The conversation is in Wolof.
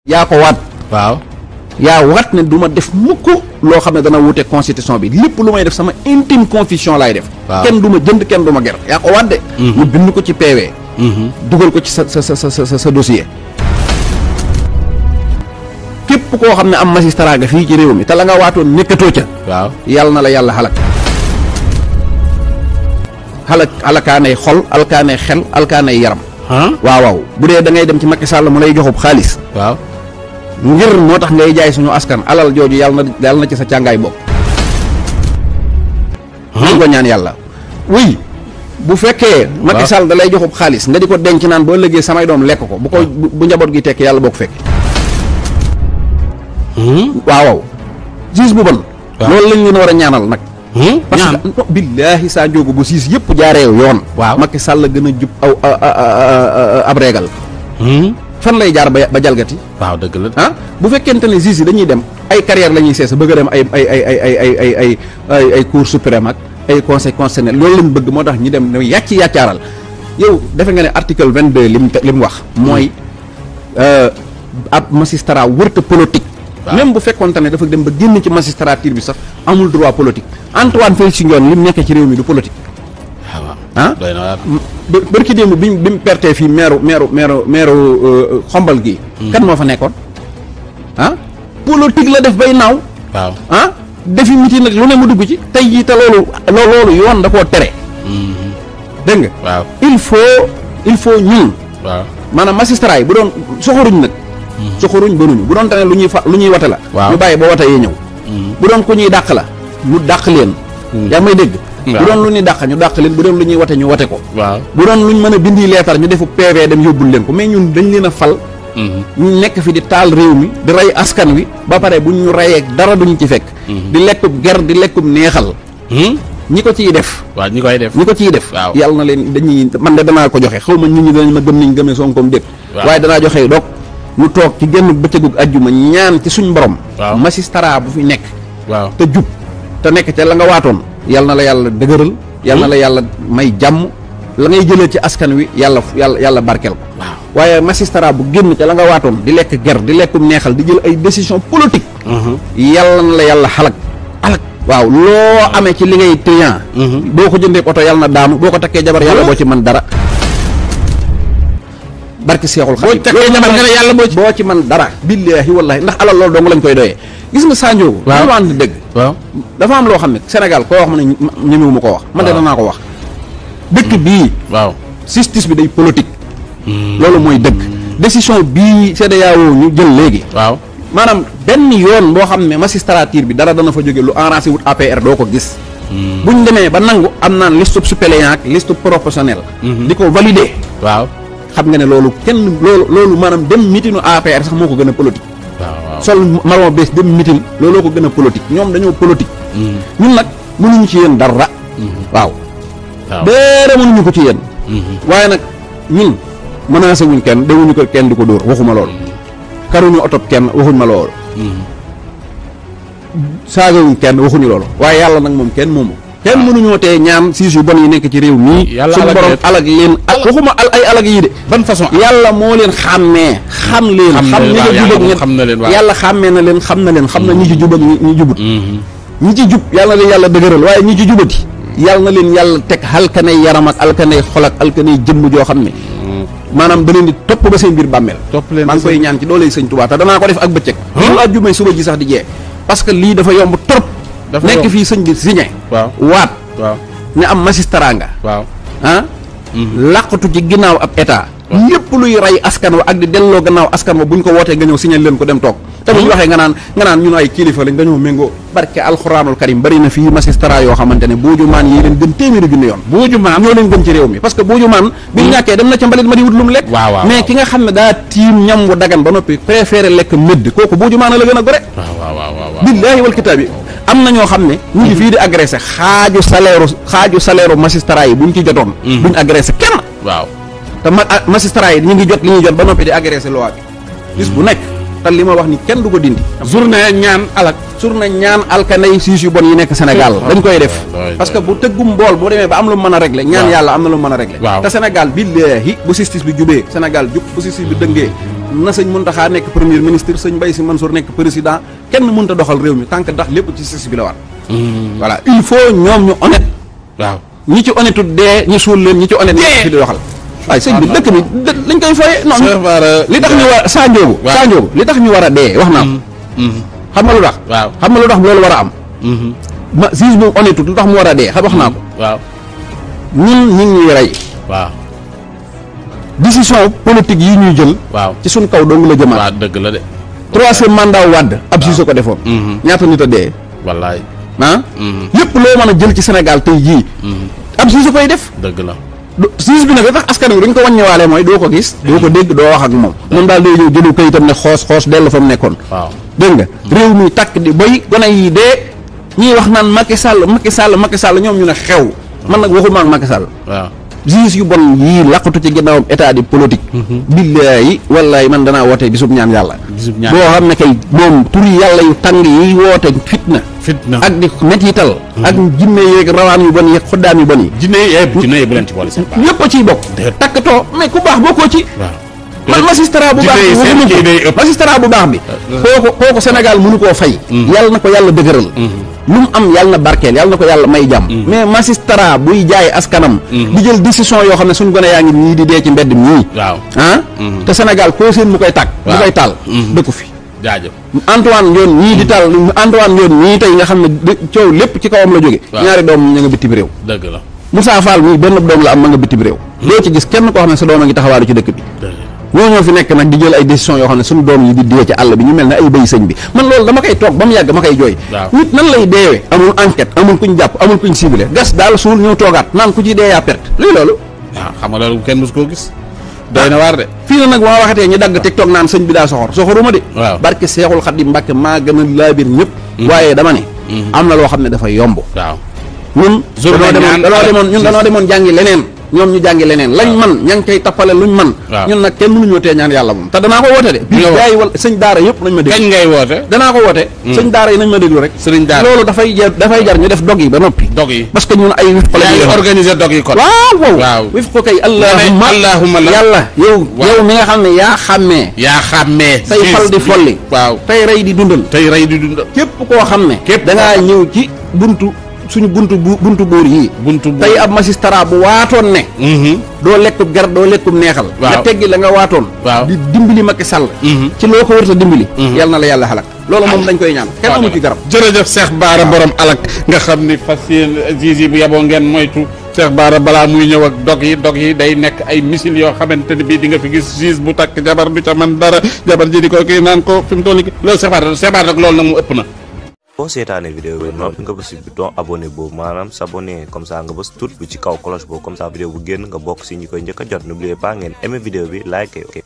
yaa ko waat. waaw. yaa waat ne du ma def mukk loo xam ne dana wuute constitution bi lépp lu may def sama intime conviction laay def. waaw kenn du ma jënd kenn du ma ger yaa ko waat de. ñu bind ko ci PV. dugal ko ci sa dossier. képp koo xam ne am magistrat nga fii ci réew mi te la nga waatoon nekkatoo ca. waaw yàlla na la yàlla xalak. alakaanay xol alkaanay xel alkaanay yaram. waaw waaw bu dee da ngay dem ci Macky Sall mu lay joxub xaalis. waaw. ngir moo tax ngay jaay suñu askan alal jooju yàlla na ci sa càngaay bopp. ñu ko ñaan yàlla. oui bu fekkee. Macky Sall da lay joxub xaalis nga di ko denc naan boo ëllëgee samay doom lekk ko bu ko bu njaboot gi tekk yàlla boo ko fekkee. waaw waaw. siis bu bon. loolu lañ leen war a ñaanal nag. parce que billaahi saa njóogu bu siis yëpp jaareew yoon. waaw Macky Sall la gën a jub ab reegal. fan lay jaar ba jalgati. waaw dëgg la. ah bu fekkente ne juge yi dañuy dem ay carrière la ñuy seesa bëgg a dem ay cour suprême ak ay conseil constitutionnel loolu lañ bëgg moo tax ñu dem ne yàccaaral yow defe nga ne article 22 lim wax mooy ab magistrat wërta politique. même bu fekkonte ne dafa dem ba génn ci magistrature bi sax amul droit politique Antoine Félix Ndione lim nekkee ci réew mi du politique. ah bërki démb bi mu pertee fii meeru xombal gi kan moo fa nekkoon ah politique la def bay naaw. waaw ah defi miti nag lu ne mu dugg ci tey jii te loolu yoon da koo tere. dégg nga. waaw il faut ñun. waaw maanaam magistrat yi bu doon soxoruñ nag. soxoruñ banuñu bu doon tane lu ñuy wate la. waaw ñu bàyyi ba wate yee ñëw. bu doon ku ñuy dàq la ñu dàq leen. yaa may dégg. bu doon lu ñuy dàq ñu dàq leen bu doon lu ñuy wate ñu wate ko. waaw bu doon luñ mën a bindi leetar ñu defu PV dem yóbbul leen ko mais ñun dañ leen a fal. ñu nekk fi di taal réew mi di rey askan wi ba pare buñ ñu reyee dara duñu ci fekk. di lekkub ger di lekkub neexal. ñi ko ciy def. waaw ñi koy def. waaw yàlla na leen dañuy man de danaa ko joxe xaw ma nit ñi danañ ma gëm niñ gëmee Sonkoom déet. waaye danaa joxe dog ñu toog ci génn bëccëgug ajjuma ñaan ci suñ borom. waaw magistrat bu fi nekk. waaw te jub te nekk ca la nga waatoon. yàlla na la yàlla dëgëral. yàlla na la yàlla may jàmm. la ngay jëlee ci askan wi yàlla barkeel ko. waaw waaye magistrat bu génn ca la nga waatoon di lekk ger di lekkum neexal di jël ay décision politique. yàlla na la yàlla xalak. waaw loo amee ci li ngay triant. boo ko jëndee oto yàlla na daanu boo ko takkee jabar yàlla boo ci mën dara. barki seexul xadim boo takkee jabar nga ne yàlla boo ci mën dara. billaahi wallaahi ndax alal loolu dong lañ koy doyee. gis nga Sanjoogu. waaw lu ànd dëgg. waaw dafa am loo xam ne Sénégal koo wax ma ne ñemewu ma ko wax. man de danaa ko wax. dëkk bii. waaw justice bi day politique. loolu mooy dëgg. décision bii CEDEAO ñu jël léegi. waaw maanaam benn yoon boo xam ne magistrature bi dara dana fa jóge lu enrancé wut APR doo ko gis. buñ demee ba nangu am naan liste suppléant ak liste proportionnel. di ko valider. waaw xam nga ne loolu kenn loolu maanaam dem mitinu APR sax moo ko gën a politique. waaw sol marron bees dem mitin looloo ko gën a politique ñoom dañoo politique. ñun nag mënuñu ci yéen dara. waaw. dara mënuñu ko ci yéen. waaye nag ñun menacé wuñ kenn dewuñu ko kenn di ko dóor waxuma loolu. karuñu oto kenn waxuñ ma loolu. saagawuñ kenn waxuñu loolu. waaye yàlla nag moom kenn moomu. kenn mënuñoo tee ñaan siis yu bon yi nekk ci réew mii. yàlla suñu borom alag leen waxuma ay alag yi de. ban façon yàlla moo leen xàmmee. xam leen xam ñi nga jub ak xam na leen waaw yàlla xàmmee na leen xam na leen xam na ñi ci jub ak ñi jubut. ñi ci jub yàlla na leen yàlla dëgëral waaye ñi ci jubati. yàlla na leen yàlla teg alkanay yaram ak alkanay xol ak alkanay jëmm joo xam ne. maanaam da leen di topp ba seen biir bàmmeel. topp leen maa ngi koy ñaan ci dooley sëñ Tuubaa te danaa ko def ak bëccëg. loolu àjjuma suba ji sax di jee. parce que lii dafa yomb trop. nekk fii sëñ bi signé. waaw waat. waaw ne am magistrat nga. waaw ah. làqatu ci ginnaaw ab état. lépp luy rey askan wa ak di delloo gannaaw askan wa buñ ko wootee nga ñëw signé leen ko dem toog. te bu ñu waxee nga naan ñun ay kilifa lañ dañoo méngoo barke alxuraanul karim bari na fii magistrat yoo xamante ne buujumaan yi leen gën téeméeri junni yoon. buujumaan ñoo leen gën ci réew mi parce que buujumaan bi ñu ñàkkee dem na ca mbalit ma di wut lu mu lekk. mais ki nga xam ne daa tiim ñam wu dagan ba noppi préféré lekk mëdd kooku buujumaan la gën a gore. waaw billaahi wal kitaabi am na ñoo xam ne ñu ngi fii di agressé xaaju salaire magistrat yi buñ ci jotoon. duñ agressé kenn. waaw te magistrat yi ñu ngi jot li ñuy jot ba noppi di agressé loi bi. bis bu nekk te li ma wax ni kenn du ko dindi. journée ñaan alkanay siis yu bon yi nekk Sénégal dañ koy def. parce que bu tëggum mbool boo demee ba am lu mën a régler. ñaan yàlla am na lu mën a régler. te Sénégal billaahi bu justice bi jubee Sénégal jub bu justice bi dëngee na sëñ Mountakha nekk premier ministre sëñ Mbaye Sy Mansour nekk président kenn mënut a doxal réew mi tant que ndax lépp ci sis bi la war. voilà il faut ñoom ñu honnête. waaw ñi ci honnête dee ñu suul leen ñi ci honnête nekk fi di doxal. waaye sëñ bi dëkk bi lañ koy foyee. non li tax ñu war Sa Ndiogou. Sa Ndiogou li tax ñu war a dee wax naa ko. xam nga lu tax. waaw xam nga lu tax loolu war a am. ma juge bu honnête lu tax mu war a dee xam wax naa ko. waaw ñun ñu ngi ñuy rey. waaw décision politique yi ñuy jël. waaw ci suñ kaw dong la jëmaat. waaw dëgg la de. troisième mandat Wade ab juge ko defoon. ñaata nit a dee. wallaay. ah. lépp loo mën a jël ci Sénégal tey jii. ab juge koy def. dëgg la. juge bi nag da tax askan wi duñ ko wàññewaale mooy doo ko gis. doo ko dégg doo wax ak moom. moom daal day ñëw jëlu kayitam ne xoos dellu fa mu nekkoon. waaw dégg nga. réew mi tàkk di boy gone yi dee ñiy wax naan Macky Sall ñoom ñu ne xew. man nag waxuma ak Macky Sall. waaw juge yu bon yii laqatu ci ginnaawam état di politique. billaahi wallaahi man danaa woote bisub ñaan yàlla. boo xam ne kay moom turi yàlla yu tàng yi woote fitna. ak di mettital. ak jinne yeeg rawaan yu bon yeeg xoddaam yu bon yi. jinne yi bu leen ci boole seen baax. ñëpp a ciy bokk. takkatoo mais ku baax bokkoo ci. man magistrat bu baax bi magistrat bu baax bi. kooku Sénégal mënu koo fay. yàlla na ko yàlla dëgëral. lu mu am yàlla na barkeel yàlla na ko yàlla may jàmm. mais magistrat buy jaay askanam. di jël décision yoo xam ne suñ gone yaa ngi nii di dee ci mbedd mii. waaw te Sénégal koo seen mu koy tàkk. mu koy taal dëkku fi. jaajëf Antoine Ndione ñii di taal Antoine Ndione ñii tey nga xam ne coow lépp ci kawam la jóge ñaari doom ña nga bitim réew. dëgg la Moussa Fall mii benn doom la am ma nga bitim réew. doo ci gis kenn koo xam ne sa doom a ngi taxawaalu ci dëkk bi. ñoo fi nekk nag di jël ay décision yoo xam ne suñu doom yi di dee ci àll bi ñu mel ne ay bëy sëñ bi man loolu dama koy toog ba mu yàgg ma koy jooy. nit nan lay deewee amul enquête amul kuñ jàpp amul kuñ ciblé gas daal suul ñëw toogaat naan ku ci dee yaa perte luy loolu. waaw xam nga loolu kenn mës koo gis. doy na waar de. fii na nag ba ma waxatee ñu dagg TikTok naan sëñ bi daa soxoruma de. waaw barke Seexul Xadim Mbàkke maa gën a laabir ñëpp. waaye dama ne. am na loo xam ne dafa yomb. waaw ñun. danoo demoon jàngi leneen. ñoom ñu jàngi leneen lañ man ña ngi koy tappale luñ man ñun nag kenn mënuñoo tee ñaan yàlla moom te danaa ko woote de bi gaay wala sëñ daara yëpp nañ ma déglu kañ ngay woote danaa ko woote sëñ daara yi nañ ma déglu rek sëriñ daara loolu dafay jar ñu def dog yi ba noppi dog yi parce que ñun ay wif ko lañuy organiser dog yi kon waaw wif ko kay allahumma yàlla yow mi nga xam ne yaa xàmmee tey fal di folli waaw tey rey di dundal képp koo xam ne dangaa ñëw ci suñu buntu buur yii tey ab magistrat bu waatoon ne doo lekkub gar doo lekkub neexal nga teggi la nga waatoon di dimbali Macky Sall ci loo ko wërta dimbali yàlla na la yàlla xalak loolu moom dañ koy ñaan kenn amu ci garab jërëjëf Cheikh Bara borom alak nga xam ni fas yéen juge bu yeboo ngeen moytu Cheikh Bara balaa muy ñëw ak dog yi day nekk ay missile yoo xamante ne bii di nga fi gis juge bu takk jabar du ca man dara jabar ji di ko kii naan ko fi mu toll nii loolu Cheikh Bara nag loolu nag mu ëpp na. boo seetaanee vidéo bi noppi nga bës bouton abonné boobu maanaam s'abonner comme ça nga bës tout bu ci kaw cloche boobu comme ça vidéo bu génn nga bokk si ñi koy njëkk a jot n'oubliez pas ngeen aimer vidéo bi like ok